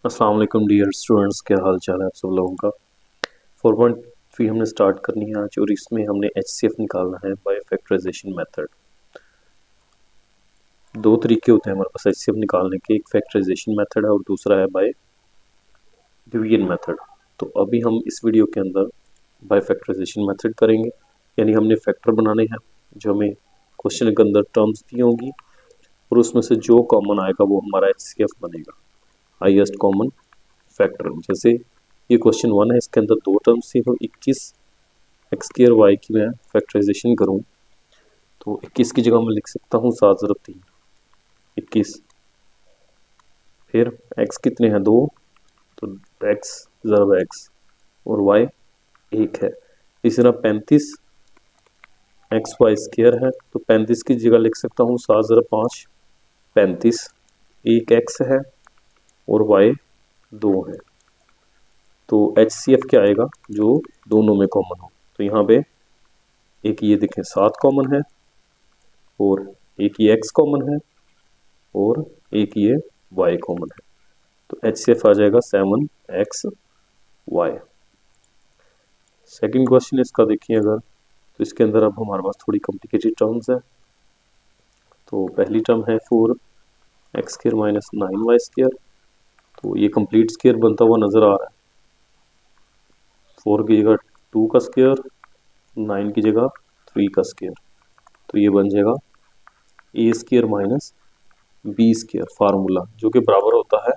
अस्सलाम वालेकुम dear students, क्या हाल चाल है आप सब लोगों का। 4.3 हमने स्टार्ट करनी है आज और इसमें हमने एचसीएफ निकालना है बाय फैक्टराइजेशन मेथड। दो तरीके होते हैं हमारे पास एचसीएफ निकालने के, एक फैक्टराइजेशन मेथड है और दूसरा है बाय डिवीजन मेथड। तो अभी हम इस वीडियो के अंदर बाय फैक्टराइजेशन मेथड करेंगे, यानी हमने फैक्टर बनाने हैं जो हमें क्वेश्चन के अंदर टर्म्स दी होंगी और उसमें से जो कॉमन आएगा वो हमारा एचसीएफ बनेगा, हाईएस्ट कॉमन फैक्टर। जैसे ये क्वेश्चन 1 है, इसके अंदर दो टर्म्स थी, तो 21 एक्स स्क्र वाई की मैं फैक्टराइजेशन करूं तो 21 की जगह मैं लिख सकता हूँ 7 × 3 21। फिर एक्स कितने हैं, 2, तो एक्स ज़रब एक्स और वाई 1 है। इसी तरह 35 एक्स वाई स्क्र है, तो 35 की जगह लिख सकता हूँ 7 × 5 35, 1 एक्स है और वाई 2 है। तो एच सी एफ क्या आएगा, जो दोनों में कॉमन हो। तो यहाँ पे एक ये देखें 7 कॉमन है और एक ये x कॉमन है और एक ये y कॉमन है। तो एच सी एफ आ जाएगा 7xy। सेकंड क्वेश्चन इसका देखिए अगर, तो इसके अंदर अब हमारे पास थोड़ी कॉम्प्लिकेटेड टर्म्स है। तो पहली टर्म है 4x² - 9y²। तो ये कंप्लीट स्क्वायर बनता हुआ नजर आ रहा है। 4 की जगह 2 का स्क्वायर, 9 की जगह 3 का स्क्वायर, तो ये बन जाएगा a² - b² फार्मूला, जो कि बराबर होता है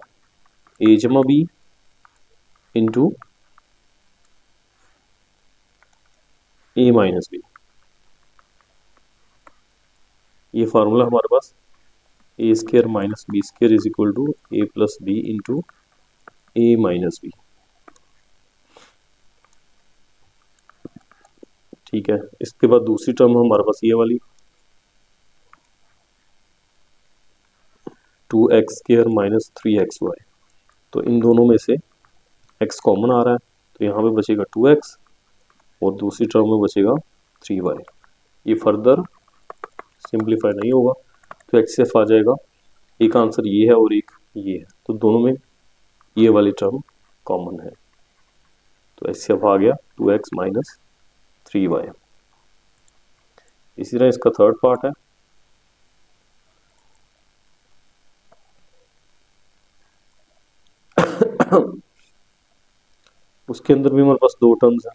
a जमा b into a minus B. ये फार्मूला हमारे पास a² - b² is equal to a plus B into a minus B. ठीक है, इसके बाद दूसरी टर्म हमारे पास ये वाली 2x² - 3xy। तो इन दोनों में से x कॉमन आ रहा है, तो यहाँ पे बचेगा 2x और दूसरी टर्म में बचेगा 3y। ये फर्दर सिंप्लीफाई नहीं होगा, तो एच सी एफ आ जाएगा, एक आंसर ये है और एक ये है, तो दोनों में ये वाली टर्म कॉमन है। तो एच सी एफ आ गया 2x - 3y। इसी तरह इसका थर्ड पार्ट है, उसके अंदर भी हमारे पास दो टर्म्स हैं,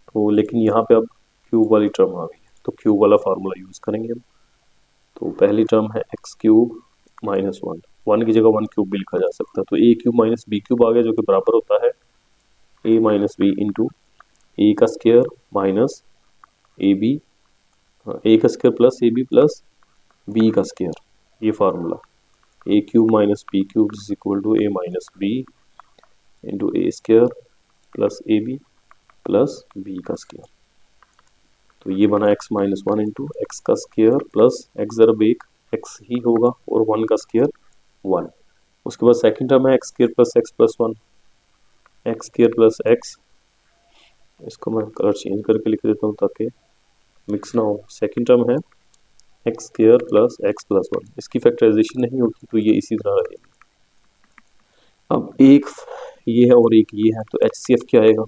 तो लेकिन यहाँ पे अब क्यूब वाली टर्म आ गई है, तो क्यूब वाला फार्मूला यूज करेंगे हम। तो पहली टर्म है x³ - 1, 1 की जगह 1 क्यूब भी लिखा जा सकता है, तो a³ - b³ आ गया, जो कि बराबर होता है a minus B into A का square minus A B, A का square plus A B plus B का स्क्वायर। ये formula a³ - b³ is equal to a minus B into A square plus A B plus B का square. तो ये बना x - 1 into X का square plus X ज़रब एक x ही होगा और 1 का स्क्वायर 1। उसके बाद सेकंड टर्म है x² + x + 1, x² + x, इसको मैं कलर चेंज करके लिख देता हूँ ताकि मिक्स ना हो। सेकंड टर्म है x² + x + 1, इसकी फैक्टराइजेशन नहीं होगी तो ये इसी तरह रहेगी। अब एक ये है और एक ये है, तो एच सी एफ क्या आएगा,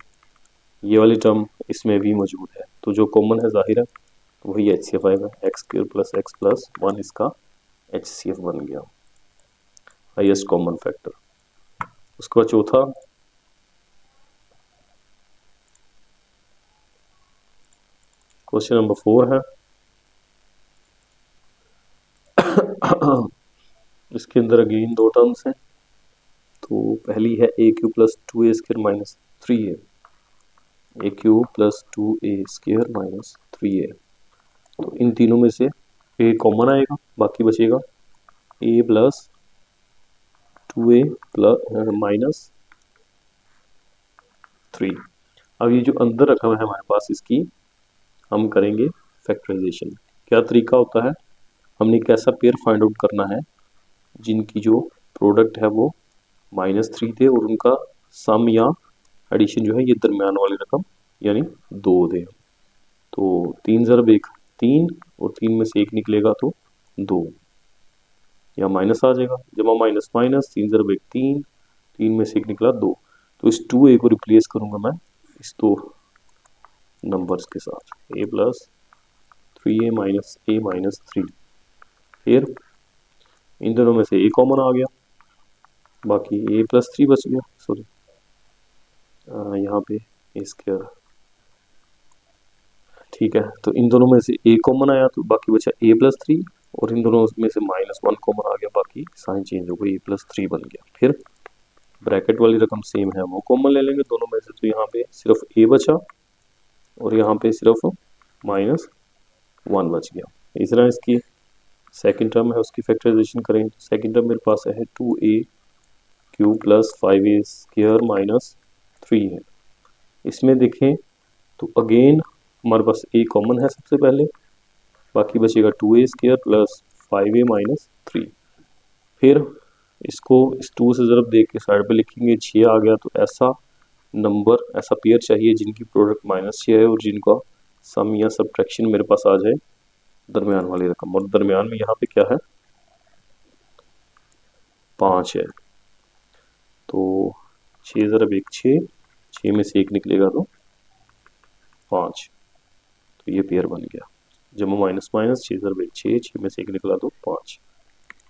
ये वाली टर्म इसमें भी मौजूद है, तो जो कॉमन है जाहिर है वही एच सी एफ आएगा, x² + x + 1 इसका एच सी एफ बन गया, हाईएस्ट कॉमन फैक्टर। उसके बाद चौथा क्वेश्चन नंबर 4 है। इसके अंदर अगेन दो टर्म्स हैं, तो पहली है a³ + 2a² - 3a, a³ + 2a² - 3a। तो इन तीनों में से a कॉमन आएगा, बाकी बचेगा a + 2a - 3। अब ये जो अंदर रखा हुआ है हमारे पास, इसकी हम करेंगे फैक्टराइजेशन। क्या तरीका होता है, हमने कैसा पेयर फाइंड आउट करना है जिनकी जो प्रोडक्ट है वो -3 थे और उनका सम या एडिशन जो है ये दरमियान वाली रकम यानी 2 दे। तो 3 ज़रब 1 3 और 3 में से 1 निकलेगा तो 2। यहाँ माइनस आ जाएगा, जमा माइनस माइनस, 3 ज़रब 1 3, 3 में से 1 निकला 2, तो इस 2a को रिप्लेस करूँगा मैं इस दो नंबर्स के साथ, a plus 3a minus a minus 3। फिर इन दोनों में से a कॉमन आ गया, बाकी a प्लस 3 बच गया, सॉरी यहाँ पे a स्क्वायर, ठीक है। तो इन दोनों में से a कॉमन आया तो बाकी बचा a प्लस 3, और इन दोनों में से माइनस 1 कॉमन आ गया, बाकी साइन चेंज हो गया, a प्लस 3 बन गया। फिर ब्रैकेट वाली रकम सेम है, वो कॉमन ले लेंगे दोनों में से, तो यहाँ पे सिर्फ a बचा और यहाँ पे सिर्फ माइनस 1 बच गया। इस तरह इसकी सेकंड टर्म है उसकी फैक्टराइजेशन करें, सेकंड टर्म मेरे पास है 2a cube plus 5a square minus 3 है। इसमें देखें तो अगेन हमारे पास a कॉमन है सबसे पहले, बाकी बचेगा 2a square plus 5a minus 3। फिर इसको इस 2 से ज़रब दे के साइड पे लिखेंगे, 6 आ गया, तो ऐसा नंबर ऐसा पेयर चाहिए जिनकी प्रोडक्ट माइनस 6 है और जिनका सम या सब्ट्रैक्शन मेरे पास आ जाए दरमियान वाली रकम, और दरमियान में यहाँ पे क्या है 5 है, तो 6 ज़रब 1 6, 6 में से 1 निकलेगा तो 5, तो ये पेयर बन गया, जमा माइनस माइनस 6 ज़रब 1 6, 6 में से 1 निकला तो 5,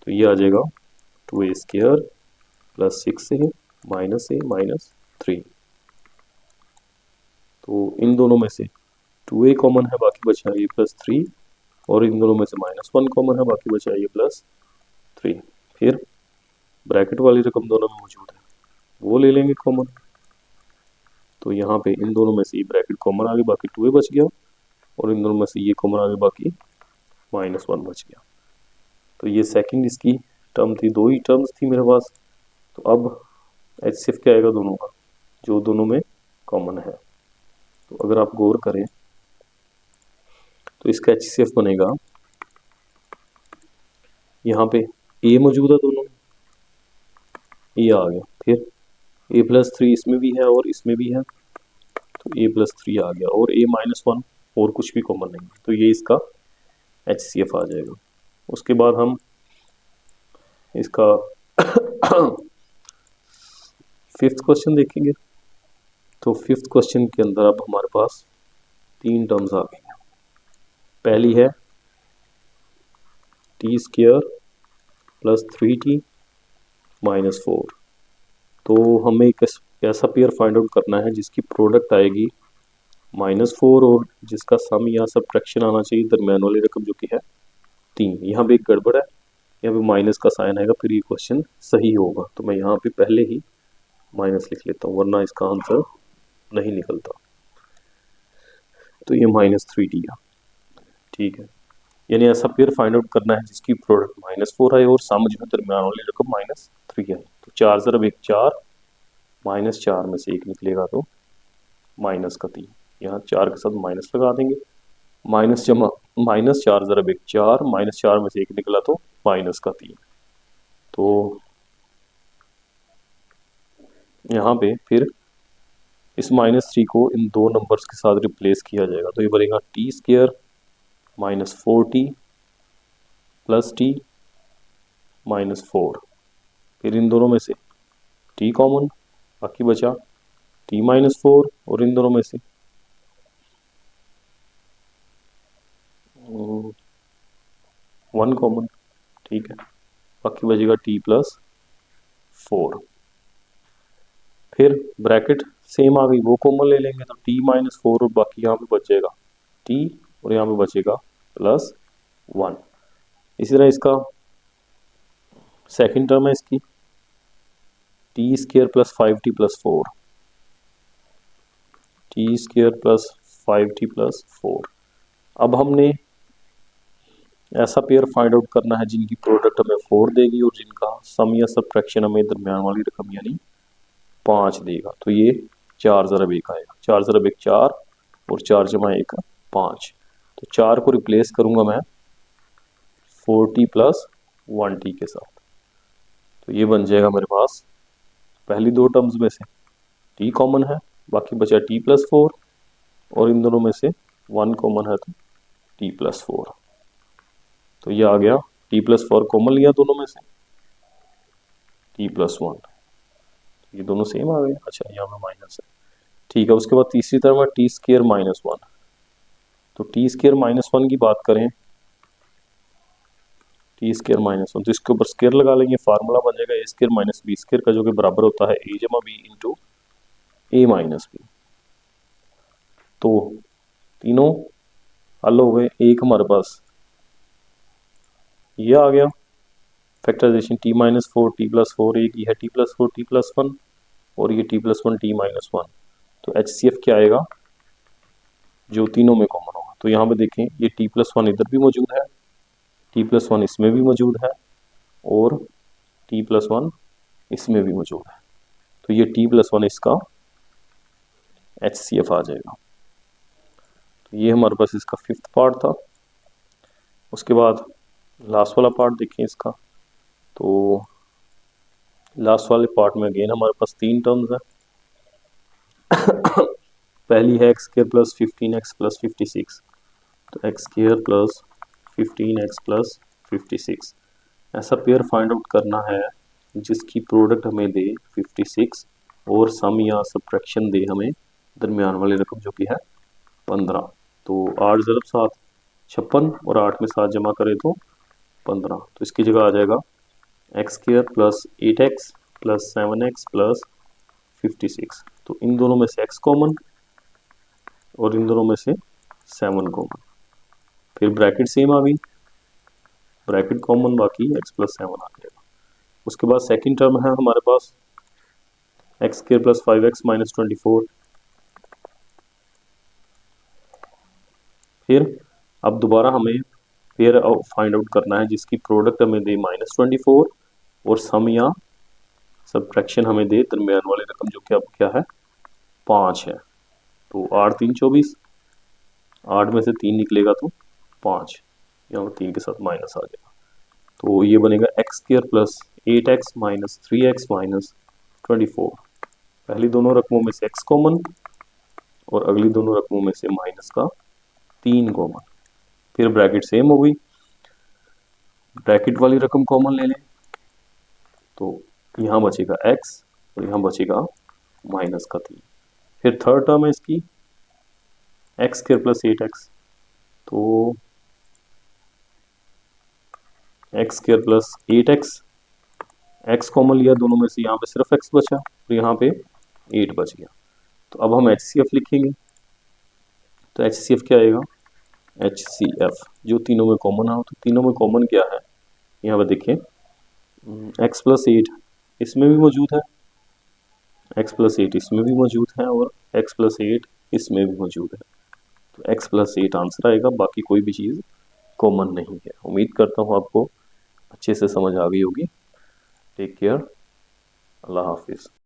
तो ये आ जाएगा 2a square plus 6a minus a minus 3। तो इन दोनों में से 2a कॉमन है, बाकी बचा a प्लस 3, और इन दोनों में से माइनस 1 कॉमन है, बाकी बचा a प्लस 3। फिर ब्रैकेट वाली रकम दोनों में मौजूद है, वो ले लेंगे कॉमन, तो यहाँ पे इन दोनों में से ये ब्रैकेट कॉमन आ गई, बाकी 2a बच गया, और इन दोनों में से ये कॉमन आ गई, बाकी माइनस 1 बच गया। तो ये सेकंड इसकी टर्म थी, दो ही टर्म्स थी मेरे पास। तो अब HCF क्या आएगा दोनों का, जो दोनों में कॉमन है। तो अगर आप गौर करें तो इसका HCF बनेगा, यहाँ पे a मौजूद है दोनों में, ये आ गया, फिर a प्लस 3 इसमें भी है और इसमें भी है, तो a प्लस 3 आ गया, और a माइनस 1 और कुछ भी कॉमन नहीं, तो ये इसका HCF आ जाएगा। उसके बाद हम इसका फिफ्थ क्वेश्चन देखेंगे। तो फिफ्थ क्वेश्चन के अंदर अब हमारे पास 3 टर्म्स आ गई हैं। पहली है T square plus 3t minus 4। तो हमें एक ऐसा पेयर फाइंड आउट करना है जिसकी प्रोडक्ट आएगी -4 और जिसका सम या सब्ट्रैक्शन आना चाहिए दरमियान वाली रकम जो कि है 3। यहाँ पे एक गड़बड़ है, यहाँ पे माइनस का साइन आएगा, फिर ये क्वेश्चन सही होगा, तो मैं यहाँ पे पहले ही माइनस लिख लेता हूँ, वरना इसका आंसर नहीं निकलता। तो ये -3t है, ठीक है। यानी ऐसा पेयर फाइंड आउट करना है जिसकी प्रोडक्ट -4 है और सम जो है दरमियान वाली रकम -3 है। तो 4 ज़रब 1 4, -4 में से 1 निकलेगा तो माइनस का 3, यहाँ 4 के साथ माइनस लगा देंगे, माइनस जमा -4 ज़रब 1 4, -4 में से 1 निकला तो माइनस का 3। तो यहाँ पे फिर इस -3 को इन दो नंबर्स के साथ रिप्लेस किया जाएगा, तो ये बनेगा T square -4t plus T -4। फिर इन दोनों में से t कॉमन, बाकी बचा t -4, और इन दोनों में से 1 कॉमन, ठीक है, बाकी बचेगा t प्लस 4। फिर ब्रैकेट सेम आ गई, वो कॉमन ले लेंगे, तो t -4 और बाकी यहाँ पे बच जाएगा t, और यहाँ पे बचेगा +1। इसी तरह इसका सेकंड टर्म है इसकी T square plus 5t plus 4, T square plus 5t plus 4। अब हमने ऐसा पेयर फाइंड आउट करना है जिनकी प्रोडक्ट हमें 4 देगी और जिनका सम या सब्ट्रैक्शन हमें दरमियान वाली रकम यानी 5 देगा। तो ये 4 ज़रब 1 आएगा, 4 ज़रब 1 4 और 4 जमा 1 5। तो 4 को रिप्लेस करूंगा मैं 4t प्लस 1t के साथ, तो ये बन जाएगा मेरे पास पहली दो टर्म्स में से t कॉमन है, बाकी बचा t प्लस 4, और इन दोनों में से 1 कॉमन है तो t प्लस 4। तो ये आ गया t+4 कॉमन लिया दोनों में से, t+1, ये दोनों सेम आ गए। अच्छा यहाँ पे माइनस है, ठीक है। उसके बाद तीसरी टर्म है t² - 1, तो t² - 1 की बात करें, t² - 1, तो इसके ऊपर स्क्वायर लगा लेंगे, फार्मूला बन जाएगा a² - b² का, जो कि बराबर होता है a जमा b into a minus b। तो तीनों हल हो गए। एक हमारे पास ये आ गया फैक्टराइजेशन t-4 t+4, एक ये है t+4 t+1 और ये t+1 t-1। तो HCF क्या आएगा, जो तीनों में कॉमन होगा। तो यहाँ पे देखें ये t+1 इधर भी मौजूद है, t+1 इसमें भी मौजूद है और t+1 इसमें भी मौजूद है। तो ये t+1 इसका HCF आ जाएगा। तो ये हमारे पास इसका फिफ्थ पार्ट था। उसके बाद लास्ट वाला पार्ट देखें इसका, तो लास्ट वाले पार्ट में अगेन हमारे पास तीन टर्म्स हैं। पहली है x² + 15x + 56, तो x² + 15x + 56, ऐसा पेयर फाइंड आउट करना है जिसकी प्रोडक्ट हमें दे 56 और सम या सब्ट्रैक्शन दे हमें दरमियान वाली रकम जो कि है 15। तो 8 × 7 56 और 8 में 7 जमा करें तो 15। तो इसकी जगह आ जाएगा x² + 8x + 7x + 56। तो इन दोनों में से x कॉमन और इन दोनों में से 7 कॉमन, फिर ब्रैकेट सेम आ गई, ब्रैकेट कॉमन, बाकी x + 7 आ जाएगा। उसके बाद सेकंड टर्म है हमारे पास x² + 5x - 24। फिर अब दोबारा हमें पेयर फाइंड आउट करना है जिसकी प्रोडक्ट हमें दे -24 और सम या सब्ट्रैक्शन हमें दे दरमियान वाली रकम जो कि अब क्या है 5 है। तो 8 3 24, 8 में से 3 निकलेगा तो 5, यहाँ पर 3 के साथ माइनस आ जाएगा। तो ये बनेगा x² + 8x - 3x - 24। पहली दोनों रकमों में से x कॉमन और अगली दोनों रकमों में से माइनस का 3 कॉमन, फिर ब्रैकेट सेम हो गई, ब्रैकेट वाली रकम कॉमन ले लें, तो यहाँ बचेगा x और यहाँ बचेगा माइनस का 3। फिर थर्ड टर्म है इसकी x² + 8x, तो x² + 8x, x कॉमन लिया दोनों में से, यहाँ पे सिर्फ x बचा और यहाँ पे 8 बच गया। तो अब हम HCF लिखेंगे, तो HCF क्या आएगा, HCF जो तीनों में कॉमन है। तो तीनों में कॉमन क्या है, यहाँ पे देखें x + 8 इसमें भी मौजूद है, x + 8 इसमें भी मौजूद है और x + 8 इसमें भी मौजूद है। तो x + 8 आंसर आएगा, बाकी कोई भी चीज़ कॉमन नहीं है। उम्मीद करता हूँ आपको अच्छे से समझ आ गई होगी। टेक केयर, अल्लाह हाफिज़।